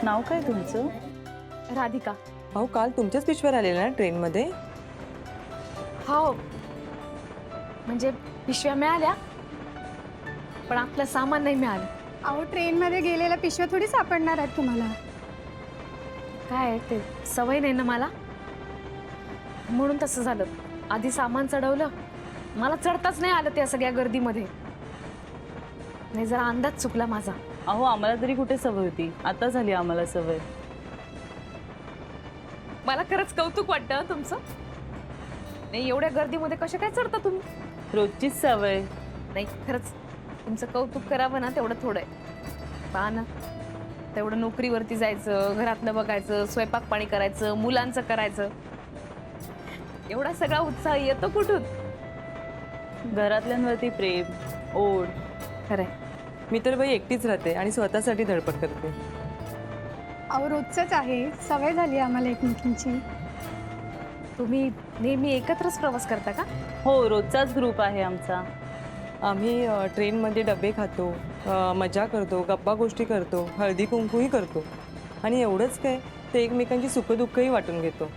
नाव काय तुमचं? राधिका. अहो काल तुमच्याच पिशव्या आलेल्या ना ट्रेनमध्ये? हो, म्हणजे पिशव्या मिळाल्या पण आपलं सामान नाही मिळालं. अहो ट्रेनमध्ये गेलेल्या पिशव्या थोडी सापडणार आहेत तुम्हाला. काय आहे ते, सवय नाही ना मला, म्हणून तसं झालं. आधी सामान चढवलं, मला चढताच नाही आलं त्या सगळ्या गर्दीमध्ये. नाही, जरा अंदाज चुकला माझा. अहो आम्हाला तरी कुठे सवय होती, आता झाली आम्हाला सवय. मला खरंच कौतुक वाटतं तुमचं. नाही, एवढ्या गर्दीमध्ये कशा काय चढता तुम्ही? रोजचीच सवय. नाही, खरंच तुमचं कौतुक करावं ना तेवढं थोडं आहे. पहा ना, तेवढं नोकरीवरती जायचं, घरातलं बघायचं, स्वयंपाक पाणी करायचं, मुलांचं करायचं, एवढा सगळा उत्साह येतो कुठून? घरातल्यांवरती प्रेम, ओढ. खरंय. मी तर बाई एकटीच राहते आणि स्वतःसाठी धडपड करते. अहो रोजचंच आहे, सवय झाली आम्हाला एकमेकींची. तुम्ही नेहमी एकत्रच प्रवास करता का? हो, रोजचाच ग्रुप आहे आमचा. आम्ही ट्रेनमध्ये डबे खातो, मजा करतो, गप्पा गोष्टी करतो, हळदी कुंकूही करतो आणि एवढंच काय, ते एकमेकांची सुखदुःखही वाटून घेतो.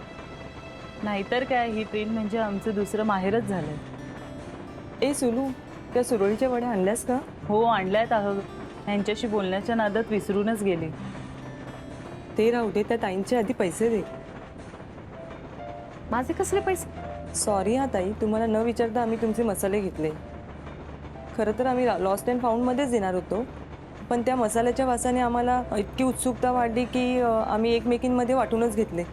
नाहीतर काय, ही ट्रेन म्हणजे आमचं दुसरं माहेरच झालंय. ए सुलू, त्या सुरळीच्या वड्या आणल्यास का? हो, आणल्यात. अहो ह्यांच्याशी बोलण्याच्या नादात विसरूनच गेली. ते राहू दे, त्या ताईंचे आधी पैसे दे. माझे कसले पैसे? सॉरी हा ताई, तुम्हाला न विचारता आम्ही तुमचे मसाले घेतले. खरं तर आम्ही लॉस्ट अँड फाउंडमध्येच देणार होतो, पण त्या मसाल्याच्या वासाने आम्हाला इतकी उत्सुकता वाढली की आम्ही एकमेकींमध्ये वाटूनच घेतले.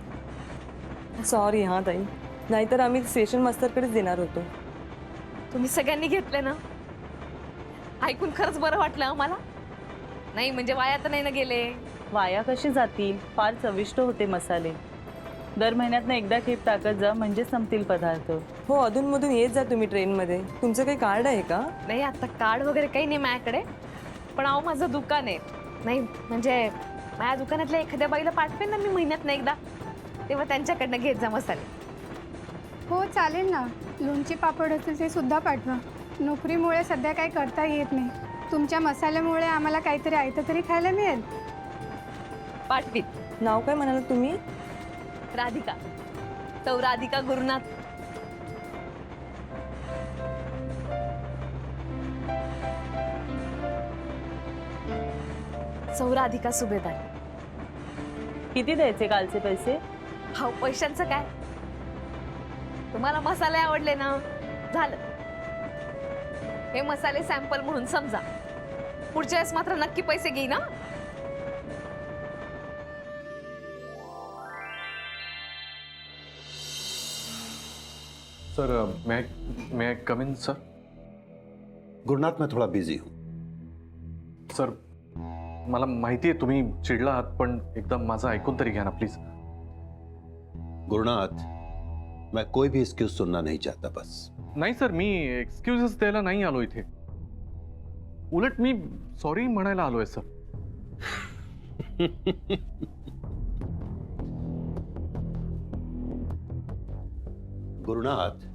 सॉरी हा ताई, नाहीतर आम्ही स्टेशन मास्तरकडेच देणार होतो. तुम्ही सगळ्यांनी घेतले ना, ऐकून खरंच बरं वाटलं आम्हाला. नाही म्हणजे वाया तर नाही ना गेले. वाया कशी जातील, फार चविष्ट होते मसाले. दर महिन्यातनं एकदा खेप टाकत जा, म्हणजे संपतील पदार्थ. हो, अधूनमधून येत जा तुम्ही ट्रेनमध्ये. तुमचं काही कार्ड आहे का? नाही, आता कार्ड वगैरे काही नाही माझ्याकडे, पण अहो माझं दुकान आहे. नाही म्हणजे माझ्या दुकानातल्या एखाद्या बाईला पाठवेन ना मी महिन्यातनं एकदा, तेव्हा त्यांच्याकडनं घेत जा मसाले. हो चालेल ना, लोणची पापड असेल ते सुद्धा पाठवा. नोकरीमुळे सध्या काही करता येत नाही. तुमच्या मसाल्यामुळे आम्हाला काहीतरी आयतं तरी खायला मिळेल. पाठवीत. नाव काय म्हणाल तुम्ही? राधिका. तो राधिका गुरुनाथ. सौ राधिका सुभेदार. किती द्यायचे कालचे पैसे? हा, पैशांचं काय, तुम्हाला मसाले आवडले ना, झालं. हे मसाले सॅम्पल म्हणून समजा. पुढच्या वेळेस मात्र नक्की पैसे घेईन ना. सर, मैं कम इन सर? गुरुनाथ, मैं थोड़ा बिजी हूँ. सर, मला माहिती आहे तुम्ही चिडला आहात, पण एकदा माझं ऐकून तरी घ्या ना प्लीज. गुरुनाथ, मैं कोई भी एक्सक्यूज सुनना नहीं चाहता बस. नाही सर, मी एक्सक्यूजेस द्यायला नाही आलो इथे. उलट मी सॉरी म्हणायला आलोय सर. गुरुनाथ,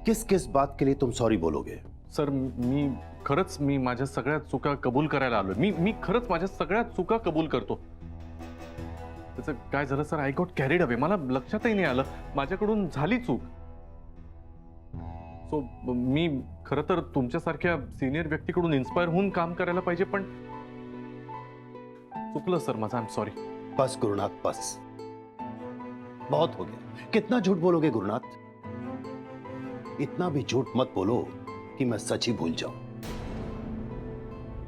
किस किस बात के लिए तुम सॉरी बोलोगे? सर, मी माझ्या सगळ्या चुका कबूल करायला आलोय. मी खरंच माझ्या सगळ्या चुका कबूल करतो. त्याचं काय झालं sir, I got carried away. मला लक्षातही नाही आलं, माझ्याकडून झाली चूक. सो मी खरं तर तुमच्यासारख्या सिनियर व्यक्तीकडून इन्स्पायर होऊन काम करायला पाहिजे, पण चुकलं सर माझं. I am sorry. बस गुरुनाथ, बस. बहुत हो गया. कितना झूठ बोलोगे गुरुनाथ? इतना भी झूठ मत बोलो कि मैं सच ही भूल जाऊं.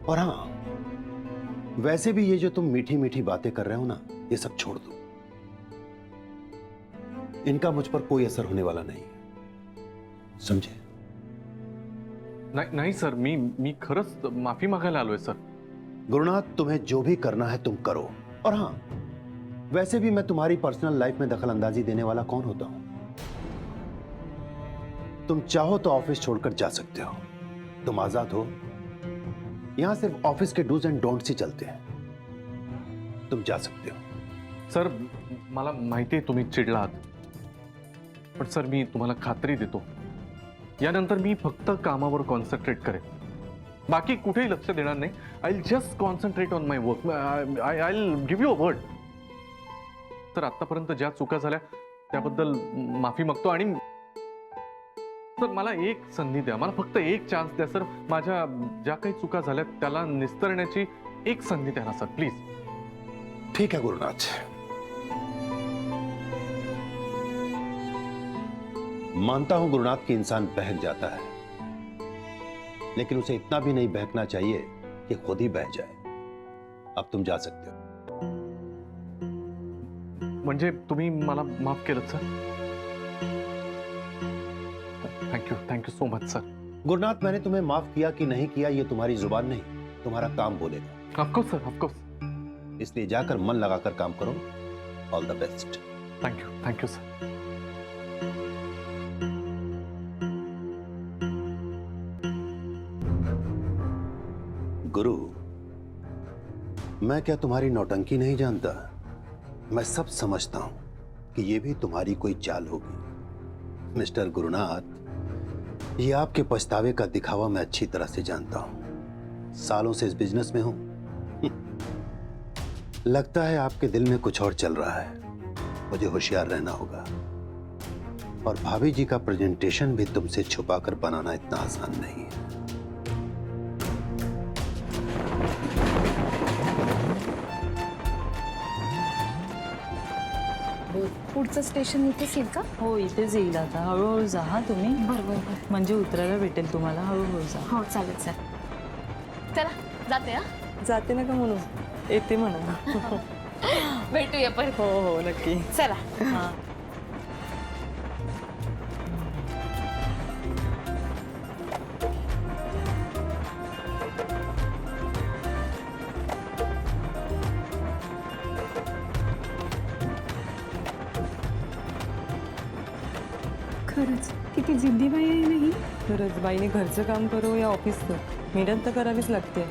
और हां, वैसे भी ये जो तुम मीठी मीठी बातें कर रहे हो ना, ये सब छोड़ दो. इनका मुझ पर कोई असर होने वाला नहीं, समझे? नाही सर, मी खरंच माफी मागायला आलोय सर. गुरुनाथ, तुम्हें जो भी करना है तुम करो. और हां, वैसे भी मैं तुम्हारी पर्सनल लाइफ में दखल अंदाजी देने वाला कौन होता हूं? तुम चाहो तो ऑफिस छोड़कर जा सकते हो. तुम आजाद हो. यहां सिर्फ ऑफिस के डूज एंड डोंट्स ही चलते हैं. तुम जा सकते हो. सर, मला माहिती आहे तुम्ही चिडला आहात, पण सर मी तुम्हाला खात्री देतो, यानंतर मी फक्त कामावर कॉन्सन्ट्रेट करेन. बाकी कुठेही लक्ष देणार नाही. I will just concentrate on my work. I will give you a word. तर आतापर्यंत ज्या चुका झाल्या त्याबद्दल माफी मागतो. आणि सर मला एक संधी द्या, मला फक्त एक चान्स द्या सर. माझ्या ज्या काही चुका झाल्या त्याला निस्तरण्याची एक संधी द्या ना सर, प्लीज. ठीक है गुरुनाथ, मानता हूं गुरुनाथ कि इंसान बहक जाता है, लेकिन उसे इतना भी नहीं बहकना चाहिए कि खुद ही बह जाए. अब तुम जा सकते हो. म्हणजे तुम्ही मला माफ केलं sir. Thank you so much sir. Gurunath, मैंने तुम्हें माफ किया कि नहीं किया ये तुम्हारी जुबान नहीं, तुम्हारा काम बोलेगा. Of course sir, of course. इसलिए जाकर मन लगाकर काम करो. All the best. Thank you sir. गुरु, मैं क्या तुम्हारी नौटंकी नहीं जानता? मैं सब समझता हूं कि ये भी तुम्हारी कोई चाल होगी. मिस्टर गुरुनाथ, ये आपके पछतावे का दिखावा मैं अच्छी तरह से जानता हूं. सालों से इस बिजनेस में हूं. लगता है आपके दिल में कुछ और चल रहा है. मुझे होशियार रहना होगा. और भाभी जी का प्रेजेंटेशन भी तुमसे छुपाकर बनाना इतना आसान नहीं है. पुढचं स्टेशन इथेच येईल का? हो इथेच येईल आता. हळूहळू जा हा तुम्ही, बरोबर. म्हणजे उतरायला भेटेल तुम्हाला. हळूहळू जा. हो चालेल चालेल. चला जाते हा. जाते नका म्हणू, येते म्हणा. भेटूया परत. हो हो नक्की. चला. हा. खरंच किती जिद्दी बाई आहे नाही. खरंच बाईने घरचं काम करो या ऑफिसचं, मेहनत तर करावीच लागते.